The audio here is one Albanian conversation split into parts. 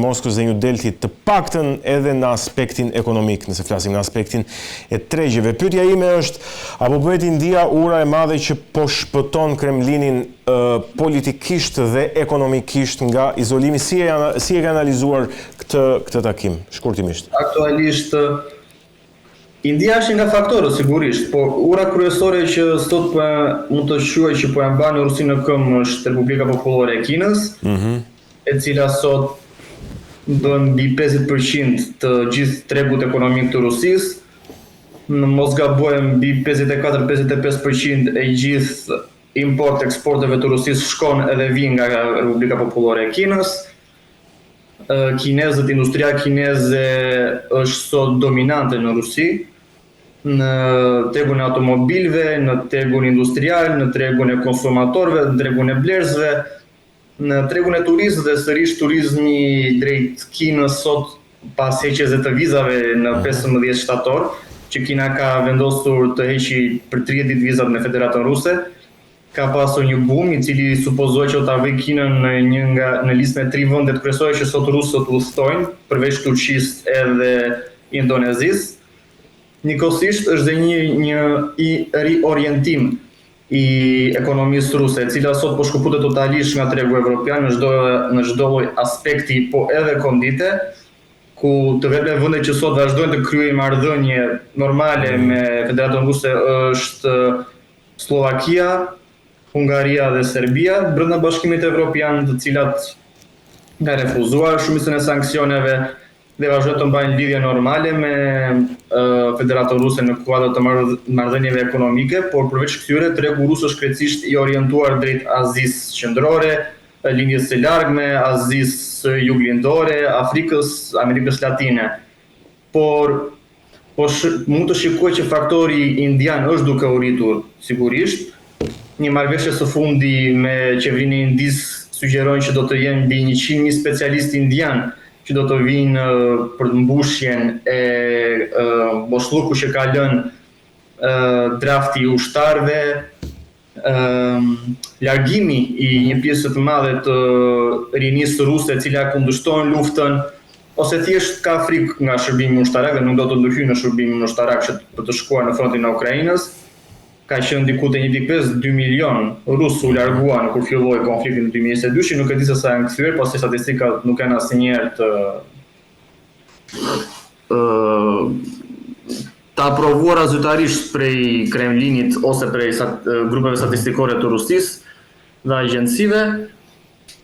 Moskës dhe New Delhit, të paktën edhe në aspektin ekonomik, nëse flasim në aspektin e tregjeve. Pyetja ime është, apo bëhet India ura e madhe që po shpëton Kremlinin politikisht dhe ekonomikisht nga izolimi? Si e ka analizuar këtë takim, shkurtimisht? Aktualisht, India është nga faktorët, sigurisht, po ura kryesore që sot mund të quaj që po e mban Rusinë në këmbë është Republika Popullore e Kinës, e cila sot bën mbi 50% të gjithë tregut ekonomik të Rusisë. Në mos gabojmë, mbi 54-55% e gjithë import-eksporteve të Rusisë shkon edhe vijnë nga Republika Popullore e Kinës. Kinezët, industria kineze është sot dominante në Rusi, në tregun e automobilëve, në tregun industrial, në tregun e konsumatorëve, në tregun e blerësve, në tregun e turizmit dhe sërish turizmi drejt Kinës sot pas heqjes të vizave në 15 shtator, që Kina ka vendosur të heqi për 30 ditë vizat në Federatën Ruse, ka pasur një boom i cili supozohet që ta vëjë Kinën në listën e 3 vendet kryesore që sot rusët udhtojnë, përveç Turqisë edhe Indonezisë. Njëkohësisht është dhe një riorientim i ekonomisë ruse, e cila sot po shkëputet totalisht nga tregu evropian në çdo lloj aspekti, po edhe kondite, ku të vetme vendet që sot vazhdojnë të kryejnë marrëdhënie normale me Federatën Ruse është Slovakia, Hungaria dhe Serbia, brenda Bashkimit Evropian, të cilat nga refuzuar shumicën e sanksioneve dhe vazhdojnë të mbajnë lidhje normale me Federatën Ruse në kuadër të marrëdhënieve ekonomike, por përveç këtyre tregu rus është krejtësisht i orientuar drejt Azisë Qendrore, lindjes së largme, Azisë Juglindore, Afrikës, Amerikës Latine. Por mund të shikoj që faktori indian është duke u rritur sigurisht. Një marrëveshje së fundi me qeverinë e Indisë sugjerojnë që do të jenë mbi 100.000 specialistë indian që do të vinë për mbushjen e boshllëku që ka lënë drafti i ushtarëve, largimi i një pjesë të madhe të rinisë ruse e cila kundërshton luftën, ose thjesht ka frikë nga shërbimi ushtarak dhe nuk do të ndryhyjë në shërbimin ushtarak që për të shkuar në frontin e Ukrainës. Ka qenë diku te 1.5-2 milion rusë u larguan kur filloi konflikti në 2022, që nuk e di se sa janë kthyer, pasi statistikat nuk janë asnjëherë të aprovuara zyrtarisht prej Kremlinit ose prej grupeve statistikore të Rusisë dhe agjencive,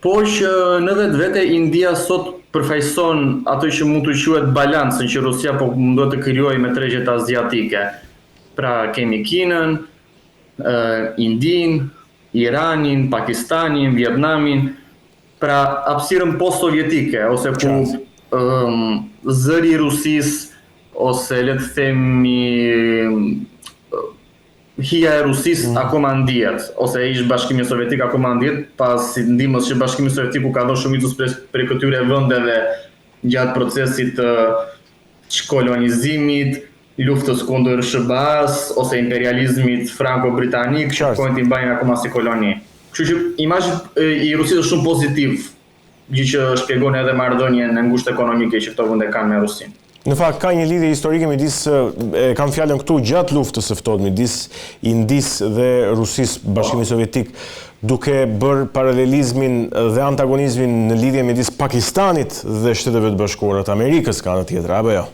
por që në vetvete India sot përfaqëson atë që mund të quhet balancën që Rusia po mundohet të krijojë me tregjet aziatike. Pra kemi Kinën, Indin, Iranin, Pakistanin, Vietnamin, pra hapësirën post-sovjetike, ose ku zëri i Rusisë, ose le të themi hija e Rusisë akoma ndihet, ose ish Bashkimi Sovjetik akoma ndihet, pas ndihmës që Bashkimi Sovjetik u ka dhënë shumicës për këtyre vendeve gjatë procesit të kolonizimit, luftës kundër SBA-s ose imperializmit franko-britanik, që pojnë t'i mbajnë akoma si koloni. Kështu që imazhi i Rusisë është shumë pozitiv, gjë që shpjegon edhe marrëdhënien e ngushtë ekonomike që këto vende kanë me Rusinë. Në fakt ka një lidhje historike midis, kam fjalën këtu, gjatë luftës së ftohtë midis Indisë dhe Rusisë, Bashkimit Sovjetik, duke bërë paralelizmin dhe antagonizmin në lidhje midis Pakistanit dhe Shteteve të Bashkuara të Amerikës, ka në tjetër, apo jo?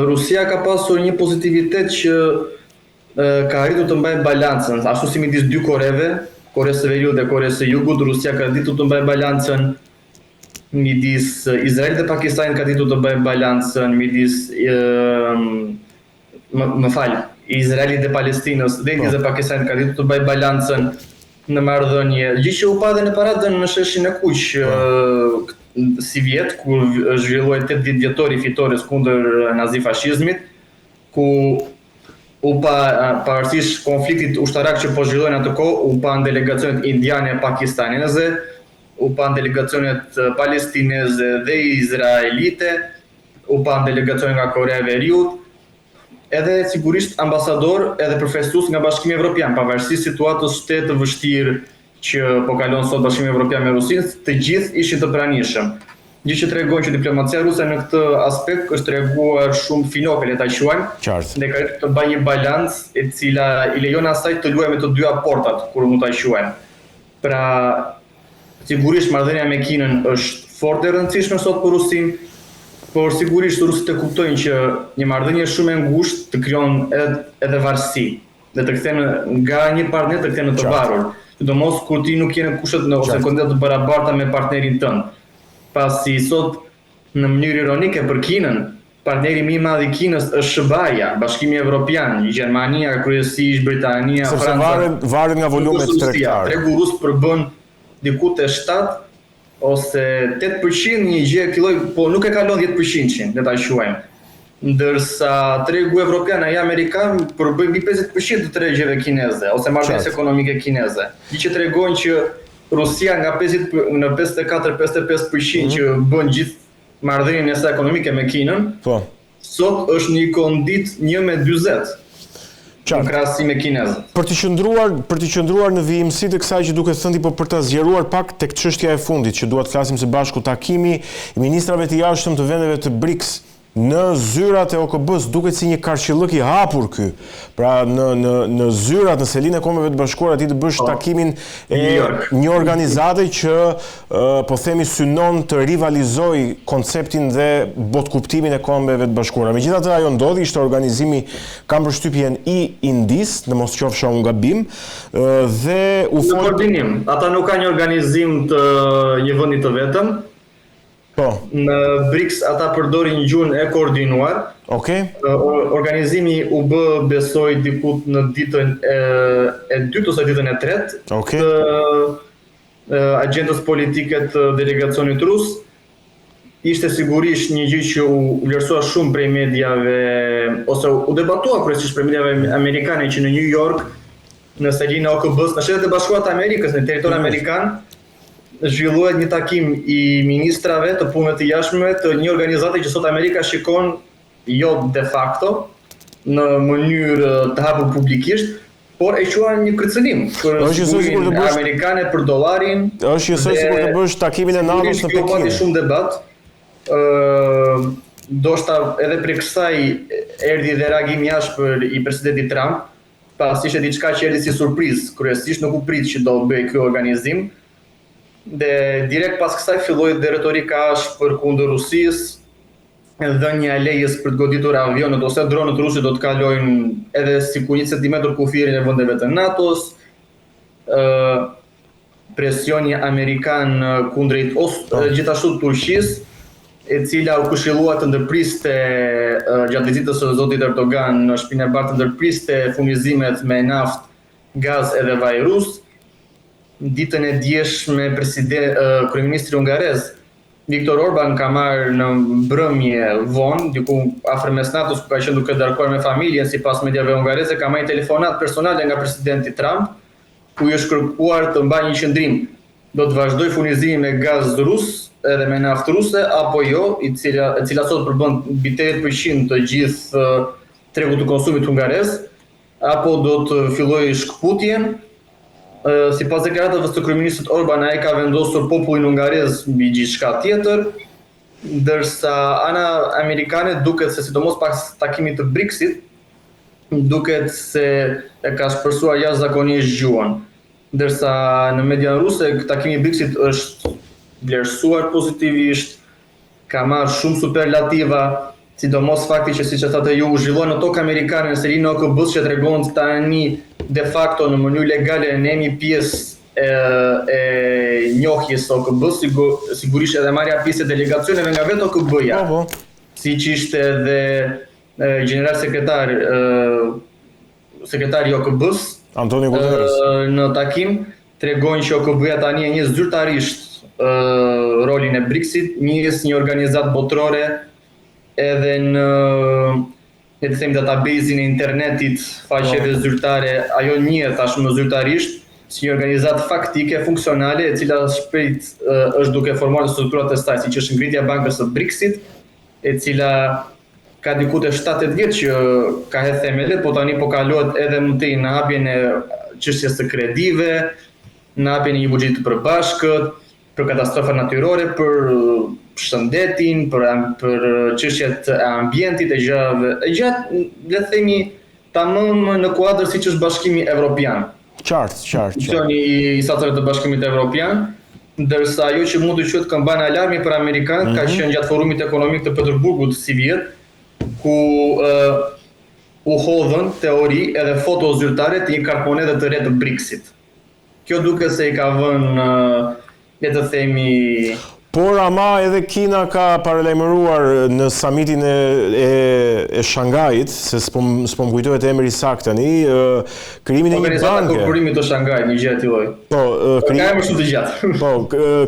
Rusia ka pasur një pozitivitet që ka arritur të mbajë balancën, ashtu si midis dy Koreve, Koreas së Veriut dhe Koreas së Jugut, Rusia ka arritur të mbajë balancën midis Izraelit dhe Pakistanit, ka arritur të mbajë balancën midis Izraelit dhe Palestinës, dhe Indisë dhe Pakistanit, ka arritur të mbajë balancën në marrëdhënie, gjë që u pa dhe në paradën në sheshin e Kuq si vjet, kur zhvilloi 8 ditë vjetori fitores kundër nazifashizmit, ku u pa pavarësisht konfliktit ushtarak që po zhvillohen atë kohë, u pa delegacionet indiane e pakistaneze, u pa delegacionet palestineze dhe izraelite, u pa delegacione nga Korea e Veriut, edhe sigurisht ambasador edhe përfaqësues nga Bashkimi Evropian, pavarësisht situatës shtetë të vështirë që po kalon sot Bashkimi Evropian me Rusinë, të gjithë ishin të pranishëm. Gjë që tregon që diplomacia ruse në këtë aspekt është treguar shumë finope, le ta quajmë, dhe ka të bëjë një balancë e cila i lejon asaj të luajë me të dyja portat, kur mund ta quajmë. Pra, sigurisht marrëdhënia me Kinën është fort e rëndësishme sot për Rusinë, por sigurisht rusët e kuptojnë që një marrëdhënie shumë e ngushtë të krijon edhe varësi, dhe të kthen nga një partner të kthen në të varur. Sidomos kur ti nuk je në kushtet ose kondicionet të barabarta me partnerin tënd. Pasi sot në mënyrë ironike për Kinën, partneri më i madh i Kinës është SBA-ja, Bashkimi Evropian, Gjermania, kryesisht Britania, Franca. Varet nga volumet tregtare. Tregu rus përbën diku te 7 ose 8% një gjë filloi, po nuk e kalon 10%, le ta quajmë. Ndërsa tregu evropian ai amerikan përbën mbi 50% të tregjeve kineze ose marrëdhënies ekonomike kineze. Gjë që tregon që Rusia nga 54-55% që bën gjithë marrëdhënien e saj ekonomike me Kinën, sot është një kondit 1-40. Në krahasim me kinezët. Për të qëndruar në vijimësitë e kësaj që duket thënë, po për ta zgjeruar pak tek çështja e fundit që dua të flasim së bashku, takimi i ministrave të jashtëm të vendeve të BRICS në zyrat e OKB-s duket si një karqillëk i hapur ky. Pra në zyrat, në selinë e Kombeve të Bashkuara ti të bësh takimin e një organizate që po themi synon të rivalizoj konceptin dhe botkuptimin e Kombeve të Bashkuara. Megjithatë ajo ndodhi, ishte organizimi, kam përshtypjen, i Indis, në mos qofsha unë gabim, dhe u fol në koordinim. Ata nuk kanë një organizim të një vendi të vetëm. Në BRICS ata përdorin gjuhën e koordinuar. Organizimi u bë, besoj, diku në ditën e dytë ose ditën e tretë të agjendës politike të delegacionit rus. Ishte sigurisht një gjë që u vlerësua shumë prej mediave, ose u debatua kryesisht prej mediave amerikane, që në New York, në selinë e OKB-s, në Shtetet e Bashkuara të Amerikës, në territor amerikan, zhvilluar një takim i ministrave të punëve të jashtme të një organizate që sot Amerika shikon jo de facto në mënyrë të hapur publikisht, por e quan një kërcënim për sigurinë amerikane për dollarin. Është njësoj sikur të bësh takimin e NATO-s në Pekin. Pati shumë debat. Ndoshta edhe për kësaj erdhi dhe reagim jashtëm i presidentit Trump, pasi ishte diçka që erdhi si surprizë, kryesisht nuk u prit që do bëj ky organizim. Dhe direkt pas kësaj filloi dhe retorika për kundër Rusisë, dhënia e lejes për të goditur avionët ose dronët rusë do të kalojnë edhe sikur 1 centimetër kufirin e vendeve të NATO-s, presioni amerikan kundrejt gjithashtu Turqisë, e cila u këshillua të ndërpriste gjatë vizitës së zotit Erdogan në shtëpinë e bardhë, të ndërpriste furnizimet me naftë, gaz edhe vaj rus. Ditën e djeshme kryeministri hungarez Viktor Orban ka marrë në mbrëmje vonë, diku afër mesnatës, ku ka qenë duke darkuar me familjen, sipas mediave hungareze, ka marrë telefonat personale nga presidenti Trump, ku i është kërkuar të mbajë një qendrim. Do të vazhdoj furnizimin me gaz rus edhe me naftë ruse apo jo, e cila sot përbën mbi 80% të gjithë tregut të konsumit hungarez, apo do të fillojë shkputjen. Sipas deklaratave të kryeministrit Orban, ai ka vendosur popullin hungarez mbi gjithçka tjetër, ndërsa ana amerikane duket se sidomos pas takimit të BRICS-it, duket se e ka shpërsuar jashtëzakonisht gjuhën. Ndërsa në median ruse takimi i BRICS-it është vlerësuar pozitivisht, ka marrë shumë superlativa, sidomos fakti që siç e thatë ju u zhvillua në tokë amerikane në selinë e OKB-s, që tregon tani de facto në mënyrë legale ne jemi pjesë e njohjes së OKB-s, sigurisht edhe marrja pjesë delegacioneve nga vetë OKB-ja, siç ishte edhe general sekretari i OKB-s Antonio Guterres në takim, tregojnë që OKB-ja tani e njeh zyrtarisht rolin e BRICS-it, njeh një organizatë botërore edhe në database-in e internetit, faqeve zyrtare, ajo njihet tashmë zyrtarisht si një organizatë faktike, funksionale, e cila shpejt është duke formuar strukturat e saj, siç është ngritja e bankës së BRICS-it, e cila ka diku te 7-8 vjet që ka hedhë themelet, po tani po kalohet edhe më tej në hapjen e çështjes së kredive, në hapjen e një buxheti të përbashkët, për katastrofa natyrore, për shëndetin, për çështjet e ambientit, e gjëra, le të themi, tamam në kuadër siç është Bashkimi Evropian. Qartë. Funksioni i stateve të Bashkimit Evropian, ndërsa ajo që mund të quhet kampanja alarmi për amerikanët ka qenë gjatë forumit ekonomik të Peterburgut si vjet, ku u hodhën teori edhe foto zyrtare të një kartmonedhe të re të BRICS-it. Kjo duke se i ka vënë, le të themi... Por ama edhe Kina ka paralajmëruar në samitin e Shangajit, se s'po më kujtohet emri sakt tani, krijimin e një banke. Organizata Korporimit të Shangajit, një gjë e tilloj. Ka emër shumë të gjatë. Po,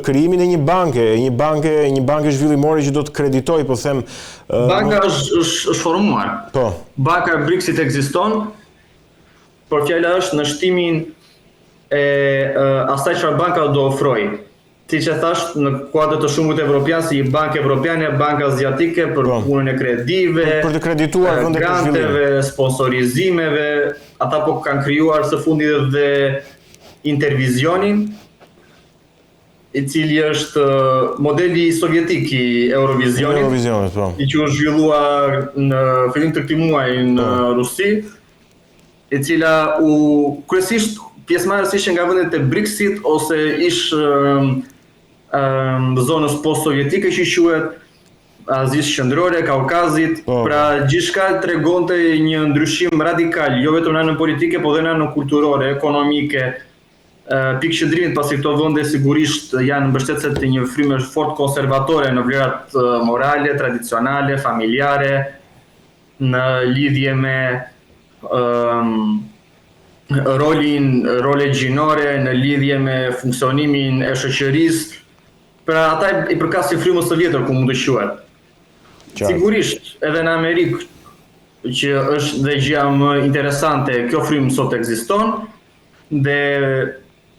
krijimin e një banke zhvillimore që do të kreditoj, po them. Banka është formuar. Po. Banka e BRICS-it ekziston, por fjala është në shtimin e asaj çfarë banka do ofrojë. Siç e thash, në kuadër të shumit evropian, si bankë evropiane, bankë aziatike për punën e kredive, për të kredituar vende për zhvillim, granteve, sponsorizimeve, ata po kanë krijuar së fundi dhe Intervizionin, i cili është modeli sovjetik i Eurovizionit, i që u zhvilluar në fillim të këtij muaji në Rusi, e cila kryesisht pjesëmarrës ishin nga vendet e BRICS-it ose zonës post-sovjetike që quhet Azisë Qendrore, Kaukazit, pra gjithçka tregonte një ndryshim radikal, jo vetëm në anën politike, por edhe në anën kulturore, ekonomike. Pikëqendrimit pasi këto vende sigurisht janë mbështetëse të një fryme fort konservatore në vlerat morale, tradicionale, familjare, në lidhje me role gjinore, në lidhje me funksionimin e shoqërisë. Pra ata i përkasin frymës së vjetër ku mund të quhet. Sigurisht edhe në Amerikë, që është dhe gjëja më interesante, kjo frymë sot ekziston dhe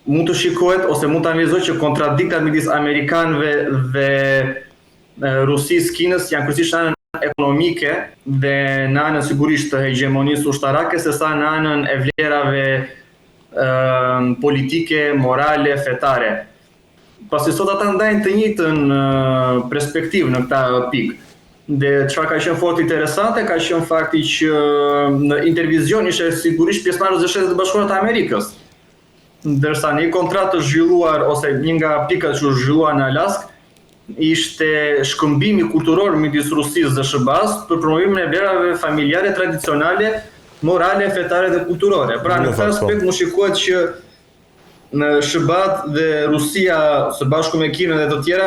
mund të shikohet ose mund të analizohet që kontradiktat midis amerikanëve dhe Rusisë, Kinës janë kryesisht në anën ekonomike dhe në anën sigurisht të hegemonisë ushtarake, sesa në anën e vlerave politike, morale, fetare. Pasi sot ata ndajnë të njëjtën perspektivë në këtë pikë. Dhe çfarë ka qenë fort interesante ka qenë fakti që në Intervizion ishte sigurisht pjesëmarrës e Shtetet e Bashkuara të Amerikës. Ndërsa një kontratë të zhvilluar ose një nga pikat që u zhvillua në Alaskë ishte shkëmbimi kulturor midis Rusisë dhe SBA-s për promovimin e vlerave familjare tradicionale, morale, fetare dhe kulturore. Pra në këtë aspekt mund shikohet që në SBA dhe Rusia së bashku me Kinën dhe të tjera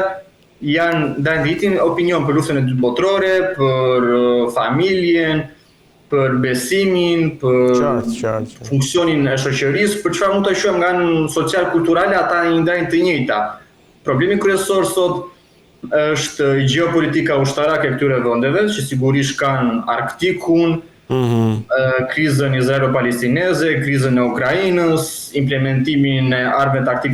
janë ndajnë opinion për luftën e dytë botërore, për familjen, për besimin, për funksionin e shoqërisë, për çfarë mund ta quajmë nga anën social-kulturale, ata i ndajnë të njëjta. Problemi kryesor sot është gjeopolitika ushtarake këtyre vendeve, që sigurisht kanë Arktikun, krizën izraelo-palestineze, krizën e Ukrainës, implementimin e armëve taktike